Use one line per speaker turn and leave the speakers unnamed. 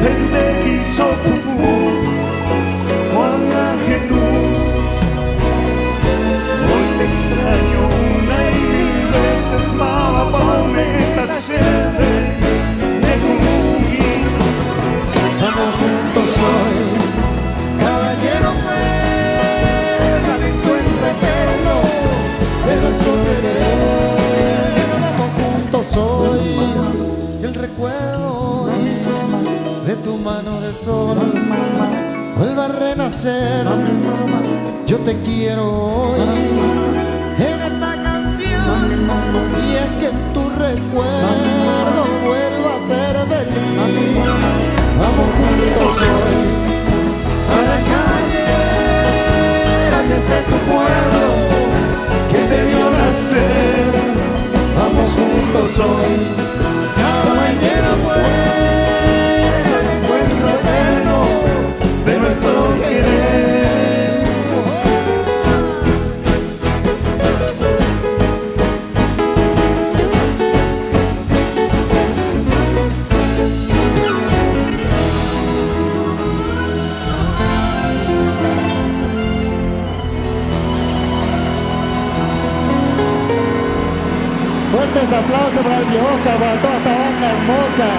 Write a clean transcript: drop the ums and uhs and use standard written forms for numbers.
pendeki sopupu Juanajetu. Hoy te extraño una y mil veces, mama, palmeta, shende, nekumi.
Vamos juntos hoy, caballero fuera de encuentro eterno de nuestro querer. Vamos juntos hoy, y el recuerdo hoy de tu mano de sol vuelva a renacer. Yo te quiero hoy en esta canción, y es que tu recuerdo vuelva a ser feliz. Vamos juntos hoy a la calle, allá está tu pueblo
Que te vio nacer.
Vamos juntos hoy, cada mañana fuera ese encuentro eterno
De nuestro querer.
Fuertes aplausos para el viejo, para toda esta banda hermosa.